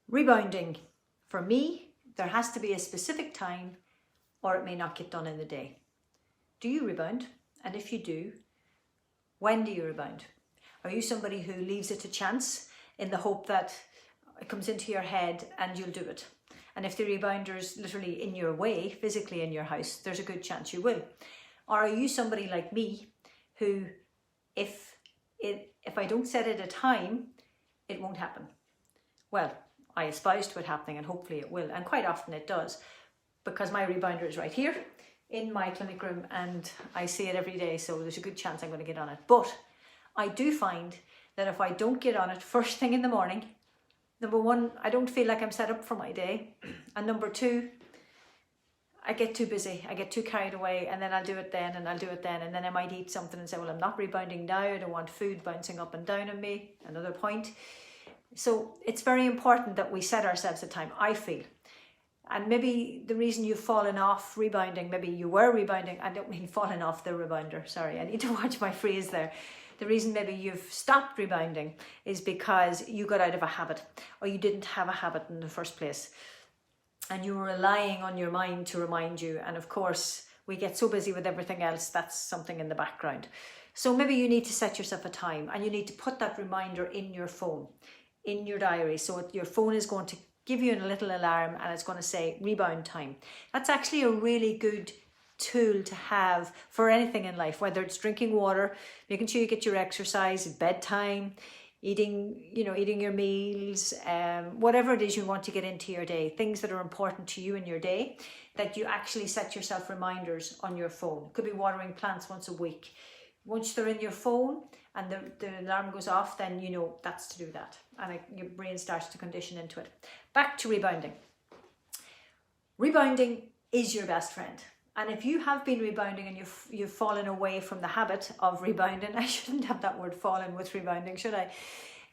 Rebounding. For me, there has to be a specific time or it may not get done in the day. Do you rebound? And if you do, when do you rebound? Are you somebody who leaves it to chance in the hope that it comes into your head and you'll do it? And if the rebounder's literally in your way, physically in your house, there's a good chance you will. Or are you somebody like me who, if I don't set it a time, it won't happen? Well, I espouse to it happening and hopefully it will. And quite often it does, because my rebounder is right here in my clinic room and I see it every day. So there's a good chance I'm going to get on it. But I do find that if I don't get on it first thing in the morning, number one, I don't feel like I'm set up for my day. And number two, I get too busy, I get too carried away, and then I'll do it then and I'll do it then. And then I might eat something and say, well, I'm not rebounding now. I don't want food bouncing up and down on me. Another point. So it's very important that we set ourselves a time, I feel. And maybe the reason you've fallen off rebounding, maybe you were rebounding, I don't mean falling off the rebounder, sorry, I need to watch my phrase there. The reason maybe you've stopped rebounding is because you got out of a habit, or you didn't have a habit in the first place. And you were relying on your mind to remind you. And of course, we get so busy with everything else, that's something in the background. So maybe you need to set yourself a time and you need to put that reminder in your phone, in your diary. So your phone is going to give you a little alarm and it's going to say rebound time. That's actually a really good tool to have for anything in life, whether it's drinking water, making sure you get your exercise, bedtime, eating your meals, whatever it is you want to get into your day, things that are important to you in your day, that you actually set yourself reminders on your phone. It could be watering plants once a week. Once they're in your phone and the alarm goes off, then you know that's to do that. And your brain starts to condition into it. Back to rebounding. Rebounding is your best friend. And if you have been rebounding and you've fallen away from the habit of rebounding, I shouldn't have that word fallen with rebounding, should I?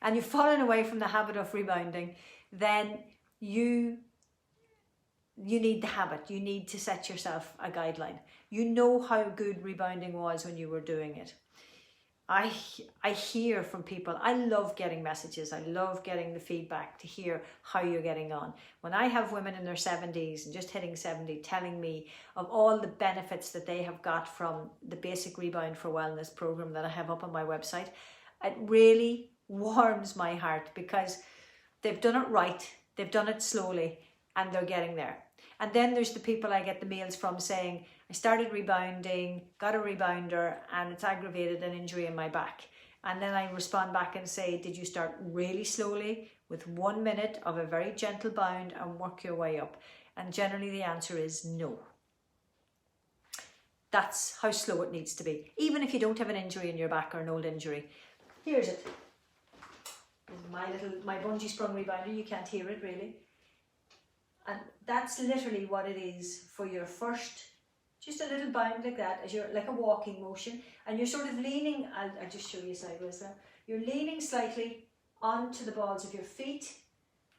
And you've fallen away from the habit of rebounding, then you need the habit. You need to set yourself a guideline. You know how good rebounding was when you were doing it. I hear from people. I love getting messages. I love getting the feedback to hear how you're getting on. When I have women in their 70s and just hitting 70 telling me of all the benefits that they have got from the basic Rebound for Wellness program that I have up on my website, it really warms my heart because they've done it right, they've done it slowly, and they're getting there. And then there's the people I get the mails from saying, I started rebounding, got a rebounder, and it's aggravated an injury in my back. And then I respond back and say, did you start really slowly with 1 minute of a very gentle bound and work your way up? And generally the answer is no. That's how slow it needs to be. Even if you don't have an injury in your back or an old injury. Here's it. This is my bungee sprung rebounder. You can't hear it really. And that's literally what it is for your first, just a little bound like that, as you're like a walking motion, and you're sort of leaning, I'll just show you sideways there. You're leaning slightly onto the balls of your feet,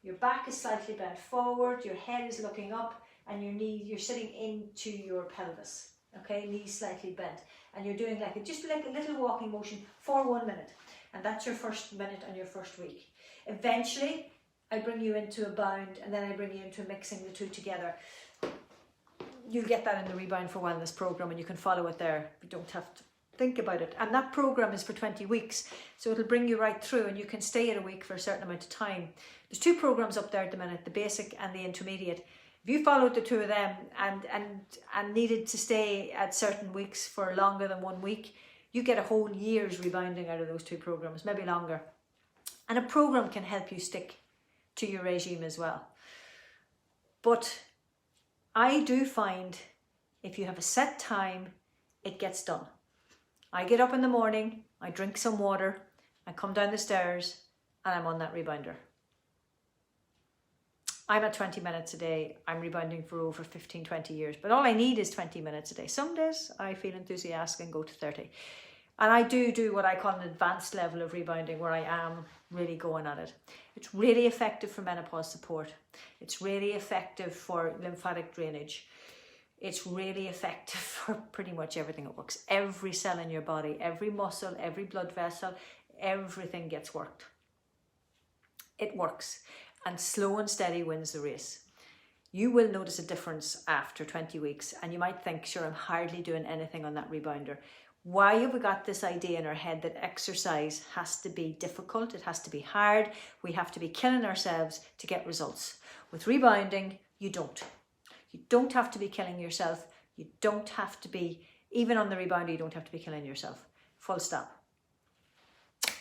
your back is slightly bent forward, your head is looking up, and you're sitting into your pelvis, okay, knees slightly bent, and you're doing just like a little walking motion for 1 minute, and that's your first minute on your first week. Eventually, I bring you into a bound and then I bring you into mixing the two together. You'll get that in the Rebound for Wellness program and you can follow it there. You don't have to think about it. And that program is for 20 weeks. So it'll bring you right through and you can stay at a week for a certain amount of time. There's 2 programs up there at the minute, the basic and the intermediate. If you followed the 2 of them and needed to stay at certain weeks for longer than 1 week, you get a whole year's rebounding out of those 2 programs, maybe longer. And a program can help you stick to your regime as well. But I do find if you have a set time, it gets done. I get up in the morning, I drink some water, I come down the stairs and I'm on that rebounder. I'm at 20 minutes a day. I'm rebounding for over 15, 20 years, but all I need is 20 minutes a day. Some days I feel enthusiastic and go to 30. And I do what I call an advanced level of rebounding where I am really going at it. It's really effective for menopause support. It's really effective for lymphatic drainage. It's really effective for pretty much everything. It works. Every cell in your body, every muscle, every blood vessel, everything gets worked. It works. and slow and steady wins the race. You will notice a difference after 20 weeks and you might think, sure, I'm hardly doing anything on that rebounder. Why have we got this idea in our head that exercise has to be difficult, it has to be hard, we have to be killing ourselves to get results? With rebounding, you don't. You don't have to be killing yourself. You don't have to be, even on the rebounder, you don't have to be killing yourself. Full stop.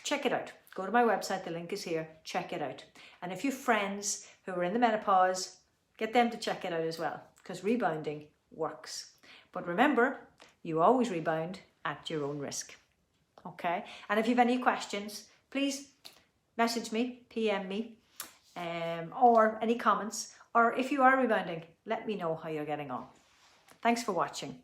Check it out. Go to my website, the link is here, check it out. And if you have friends who are in the menopause, get them to check it out as well, because rebounding works. But remember, you always rebound at your own risk. Okay? And if you have any questions, please message me, PM me, or any comments. Or if you are rebounding, let me know how you're getting on. Thanks for watching.